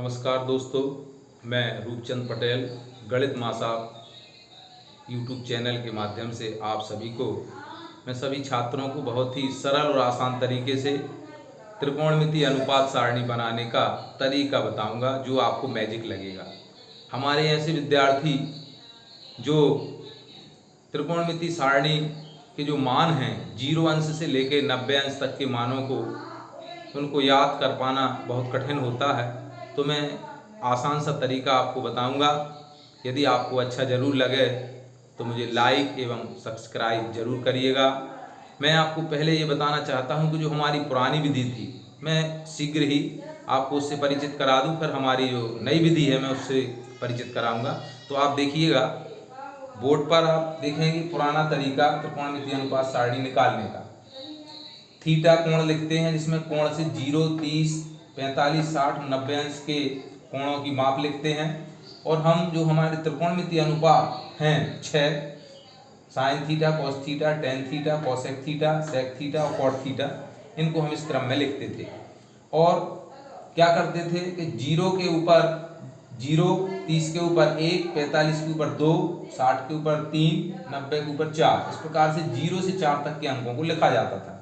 नमस्कार दोस्तों, मैं रूपचंद पटेल गणित मासाब यूट्यूब चैनल के माध्यम से आप सभी को, मैं सभी छात्रों को बहुत ही सरल और आसान तरीके से त्रिकोणमितीय अनुपात सारणी बनाने का तरीका बताऊंगा जो आपको मैजिक लगेगा। हमारे ऐसे विद्यार्थी जो त्रिकोणमितीय सारणी के जो मान हैं 0 अंश से लेकर 90 अंश तक के मानों को उनको याद कर पाना बहुत कठिन होता है, तो मैं आसान सा तरीका आपको बताऊंगा। यदि आपको अच्छा ज़रूर लगे तो मुझे लाइक एवं सब्सक्राइब जरूर करिएगा। मैं आपको पहले ये बताना चाहता हूं कि जो हमारी पुरानी विधि थी, मैं शीघ्र ही आपको उससे परिचित करा दूं, फिर हमारी जो नई विधि है मैं उससे परिचित कराऊंगा। तो आप देखिएगा, बोर्ड पर आप देखेंगे पुराना तरीका त्रिकोणमितीय अनुपात सारणी निकालने का। थीटा कोण लिखते हैं, जिसमें कोण से 0, 30, 45, 60, 90 अंश के कोणों की माप लिखते हैं। और हम जो हमारे त्रिकोणमितीय अनुपात हैं 6, sine theta, cos theta, tan theta, cosec theta, sec theta और कॉट थीटा, इनको हम इस क्रम में लिखते थे। और क्या करते थे कि 0 के ऊपर 0, 30 के ऊपर 1, 45 के ऊपर 2, 60 के ऊपर 3, 90 के ऊपर 4, इस प्रकार से 0 से 4 तक के अंकों को लिखा जाता था।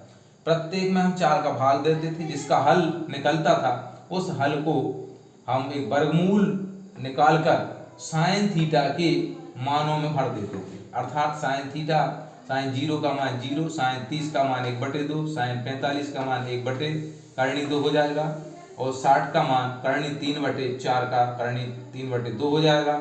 प्रत्येक में हम 4 का भाग देते थे, जिसका हल निकलता था उस हल को हम एक वर्गमूल निकालकर साइन थीटा के मानों में भर देते थे। अर्थात साइन थीटा, साइन 0 का मान 0, साइन 30 का मान 1/2, साइन 45 का मान 1/2 हो जाएगा, और 60 का मान करणी 3/4 का करणी 3/2 हो जाएगा,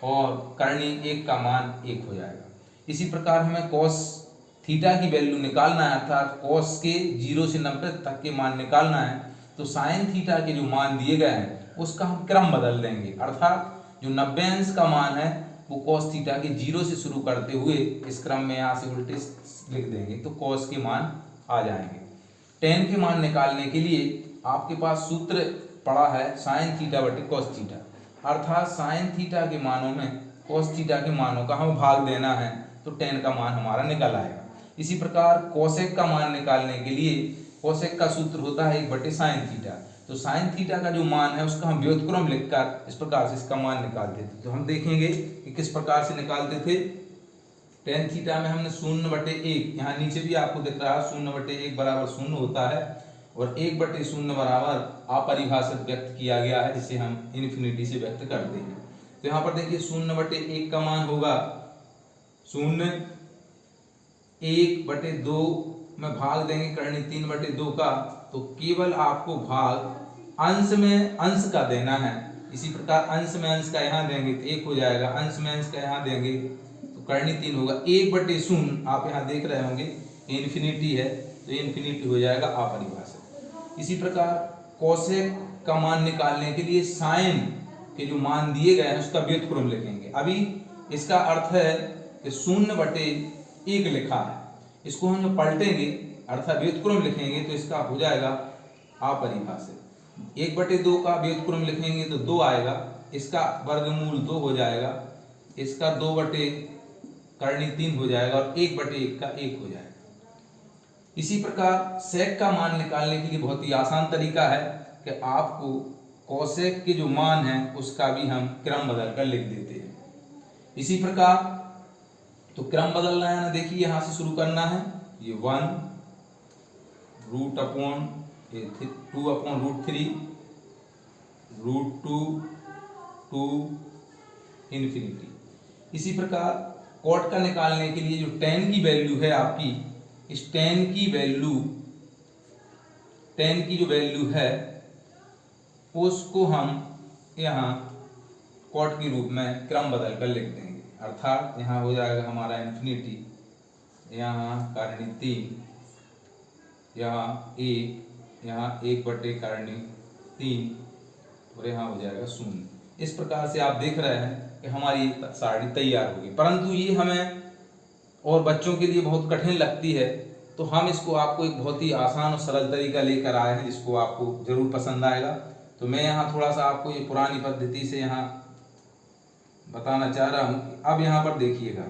और करणी 1 का मान 1 हो जाएगा। इसी प्रकार हमें कॉस थीटा की वैल्यू निकालना है, अर्थात कॉस के 0 से 90 तक के मान निकालना है, तो साइन थीटा के जो मान दिए गए हैं उसका हम क्रम बदल देंगे। अर्थात जो 90 अंश का मान है वो कॉस थीटा के 0 से शुरू करते हुए इस क्रम में यहाँ से उल्टे लिख देंगे, तो कॉस के मान आ जाएंगे। टेन के मान निकालने के लिए आपके पास सूत्र पड़ा है साइन थीटा बटे कॉस थीटा, अर्थात साइन थीटा के मानों में कॉस थीटा के मानों का हमें भाग देना है, तो टेन का मान हमारा निकल आएगा। इसी प्रकार कोसेक का मान निकालने के लिए कोसेक का सूत्र होता है 1/साइन थीटा, तो साइन थीटा का जो मान है उसका हम व्युत्क्रम लिखकर इस प्रकार से इसका मान निकालते थे। तो हम देखेंगे कि किस प्रकार से निकालते थे। टेन थीटा में हमने 0/1, यहाँ नीचे भी आपको दिख रहा है 0/1 बराबर 0 होता है, और 1/0 बराबर अपरिभाषित व्यक्त किया गया है, जिसे हम इन्फिनिटी से व्यक्त करते हैं। तो यहाँ पर देखिए 0/1 का मान होगा 0, 1/2 में भाग देंगे करणी 3/2 का, तो केवल आपको भाग अंश में अंश का देना है। इसी प्रकार अंश में अंश का यहाँ देंगे तो 1 हो जाएगा, अंश में अंश का यहाँ देंगे तो करणी 3 होगा। 1/0 आप यहाँ देख रहे होंगे इन्फिनिटी है, तो इन्फिनिटी हो जाएगा अपरिभाषित। इसी प्रकार कोसेक का मान निकालने के लिए साइन के जो मान दिए गए हैं उसका व्युत्क्रम लिखेंगे। अभी इसका अर्थ है कि 0/1 लिखा है, इसको हम जो पलटेंगे अर्थात व्युत्क्रम लिखेंगे तो इसका हो जाएगा अपरिभाषित। 1/2 का व्युत्क्रम लिखेंगे तो 2 आएगा, इसका वर्गमूल 2 हो जाएगा, इसका 2/करणी 3 हो जाएगा, और 1/1 का 1 हो जाएगा। इसी प्रकार सेक का मान निकालने के लिए बहुत ही आसान तरीका है कि आपको कोसेक के जो मान है उसका भी हम क्रम बदल कर लिख देते हैं। इसी प्रकार तो क्रम बदलना है ना, देखिए यहां से शुरू करना है, ये 1 2/√3 √2 2 इन्फिनिटी। इसी प्रकार कॉट का निकालने के लिए जो टेन की वैल्यू है आपकी, इस टेन की जो वैल्यू है उसको हम यहाँ कॉट के रूप में क्रम बदल कर लिख देंगे। अर्थात यहाँ हो जाएगा हमारा इन्फिनिटी, यहाँ करणी 3, यहाँ 1, यहाँ 1/करणी 3, और यहाँ हो जाएगा 0। इस प्रकार से आप देख रहे हैं कि हमारी सारणी तैयार होगी। परंतु ये हमें और बच्चों के लिए बहुत कठिन लगती है, तो हम इसको आपको एक बहुत ही आसान और सरल तरीका लेकर आए हैं जिसको आपको जरूर पसंद आएगा। तो मैं यहाँ थोड़ा सा आपको ये पुरानी पद्धति से यहाँ बताना चाह रहा हूँ। अब यहाँ पर देखिएगा,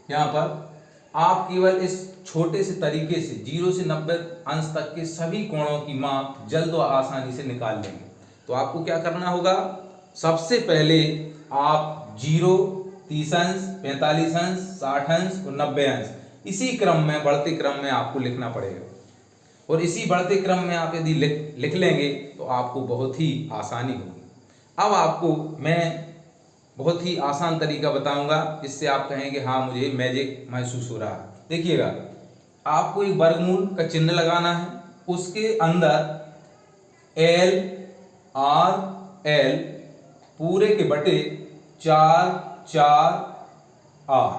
यहाँ पर आप केवल इस छोटे से तरीके से 0 से 90 अंश तक के सभी कोणों की माप जल्द और आसानी से निकाल लेंगे। तो आपको क्या करना होगा, सबसे पहले आप 0, 30 अंश, 45 अंश, 60 अंश और 90 अंश इसी क्रम में, बढ़ते क्रम में आपको लिखना पड़ेगा। और इसी बढ़ते क्रम में आप यदि लिख लेंगे तो आपको बहुत ही आसानी होगी। अब आपको मैं बहुत ही आसान तरीका बताऊंगा जिससे आप कहेंगे हाँ मुझे मैजिक महसूस हो रहा है। देखिएगा, आपको एक वर्गमूल का चिन्ह लगाना है, उसके अंदर L R L पूरे के बटे 4 4 R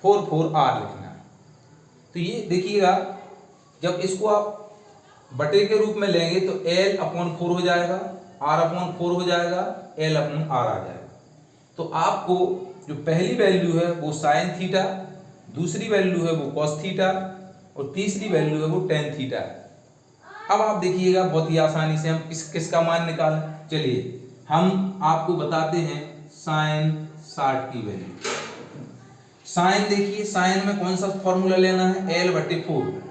4 4 R लिखना है। तो ये देखिएगा, जब इसको आप बटे के रूप में लेंगे तो L/4 हो जाएगा, R/4 हो जाएगा, L/R आ जाएगा। तो आपको जो पहली वैल्यू है वो साइन थीटा, दूसरी वैल्यू है वो कॉस थीटा और तीसरी वैल्यू है वो टेन थीटा है। अब आप देखिएगा बहुत ही आसानी से हम किसका मान निकालें। चलिए हम आपको बताते हैं साइन 60 की वैल्यू। साइन देखिए, साइन में कौन सा फॉर्मूला लेना है, L/4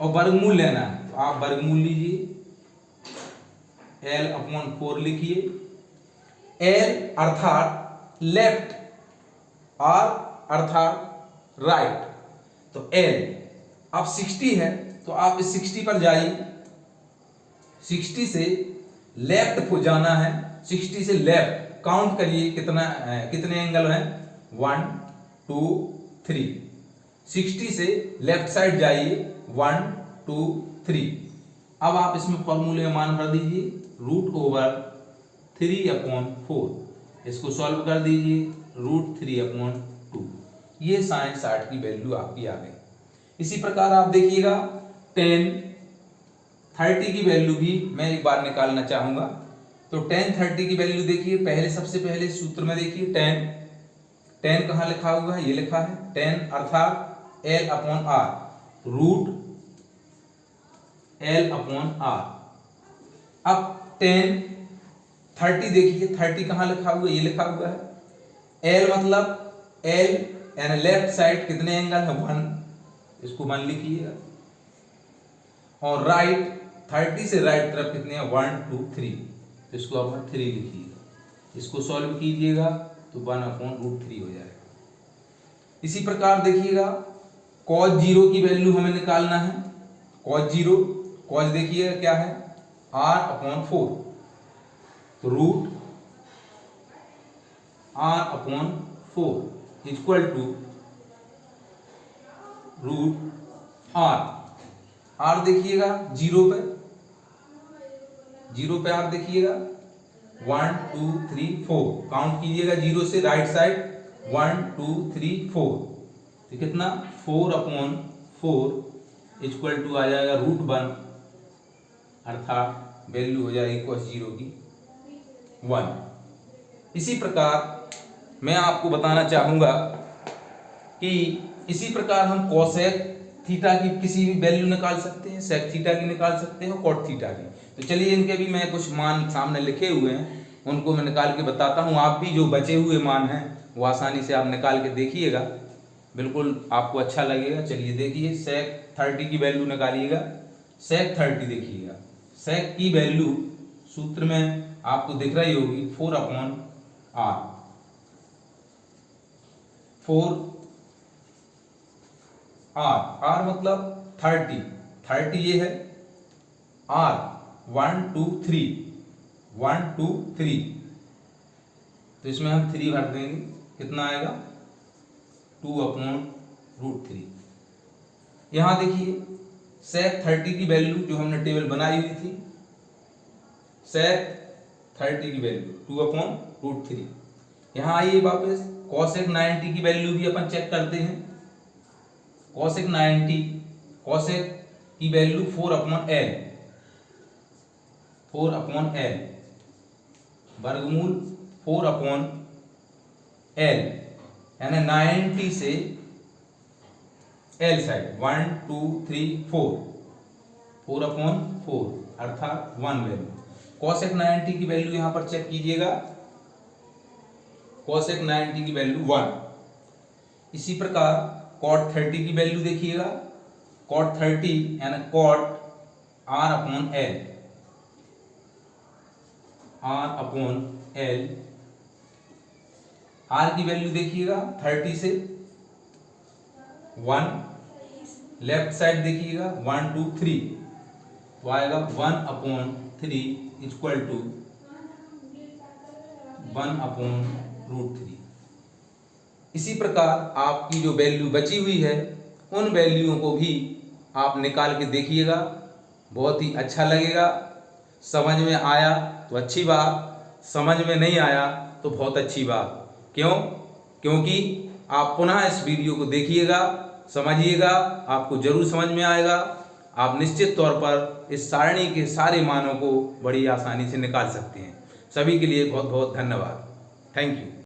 और वर्गमूल लेना है। तो आप वर्गमूल लीजिए, L/4 लिखिए। L अर्थात लेफ्ट, R अर्थात राइट। तो L अब 60 है तो आप इस 60 पर जाइए, 60 से लेफ्ट को जाना है, 60 से लेफ्ट काउंट करिए कितने एंगल हैं, 1 2 3। 60 से लेफ्ट साइड जाइए, 1 2 3। अब आप इसमें फॉर्मूले में मान भर दीजिए, √3/4। इसको सॉल्व कर दीजिए, √3/2। ये साइन 60 की वैल्यू आपकी आ गई। इसी प्रकार आप देखिएगा tan 30 की वैल्यू भी मैं एक बार निकालना चाहूंगा। तो tan 30 की वैल्यू देखिए, सबसे पहले सूत्र में देखिए tan कहाँ लिखा हुआ है, ये लिखा है tan अर्थात L/R, √L/R। अब tan 30 देखिए, 30 कहाँ लिखा हुआ है, ये लिखा हुआ है L, मतलब L यानी लेफ्ट साइड कितने एंगल है, 1, इसको 1 लिखिएगा। और राइट 30 से राइट तरफ कितने हैं, 1 2 3, तो इसको आप 3 लिखिएगा। इसको सॉल्व कीजिएगा तो 1/√3 हो जाएगा। इसी प्रकार देखिएगा cos 0 की वैल्यू हमें निकालना है। cos 0, cos देखिएगा क्या है, R/4, तो √R/4 equal to √R। R देखिएगा 0 पे R देखिएगा 1 2 3 4 काउंट कीजिएगा 0 से राइट साइड, 1 2 3 4। तो कितना, 4/4 इक्वल टू आ जाएगा √1, अर्थात वैल्यू हो जाएगी cos 0 की 1। इसी प्रकार मैं आपको बताना चाहूंगा कि इसी प्रकार हम कोसेक थीटा की किसी भी वैल्यू निकाल सकते हैं, सेक थीटा की निकाल सकते हैं, कॉट थीटा की। तो चलिए इनके भी मैं कुछ मान सामने लिखे हुए हैं, उनको मैं निकाल के बताता हूँ। आप भी जो बचे हुए मान हैं वो आसानी से आप निकाल के देखिएगा, बिल्कुल आपको अच्छा लगेगा। चलिए देखिए, सेक 30 की वैल्यू निकालिएगा। सेक 30 देखिएगा, सेक की वैल्यू सूत्र में आपको दिख रही होगी 4/R, 4R मतलब 30 ये है, R 1 2 3 1 2 3, तो इसमें हम 3 भर देंगे, कितना आएगा 2/√3। यहां देखिए सेक 30 की वैल्यू जो हमने टेबल बनाई हुई थी, सेक 30 की वैल्यू 2/√3। यहां आइए वापस, कोसेक 90 की वैल्यू भी अपन चेक करते हैं। कोसेक 90, कोसेक की वैल्यू 4/L, 4/L वर्गमूल 4/L, यानी 90 से L साइड 1 2 3 4, 4/4 अर्थात 1 वैल्यू। कोसेक 90 की वैल्यू यहां पर चेक कीजिएगा, कोसेक 90 की वैल्यू 1। इसी प्रकार cot 30 की वैल्यू देखिएगा, cot 30 यानी cot r upon l, r की वैल्यू देखिएगा 30 से 1, लेफ्ट साइड देखिएगा 1 2 3, तो आएगा 1/3 इक्वल टू 1/√3। इसी प्रकार आपकी जो वैल्यू बची हुई है उन वैल्यूओं को भी आप निकाल के देखिएगा, बहुत ही अच्छा लगेगा। समझ में आया तो अच्छी बात, समझ में नहीं आया तो बहुत अच्छी बात। क्यों? क्योंकि आप पुनः इस वीडियो को देखिएगा, समझिएगा, आपको जरूर समझ में आएगा। आप निश्चित तौर पर इस सारणी के सारे मानों को बड़ी आसानी से निकाल सकते हैं। सभी के लिए बहुत बहुत धन्यवाद। Thank you.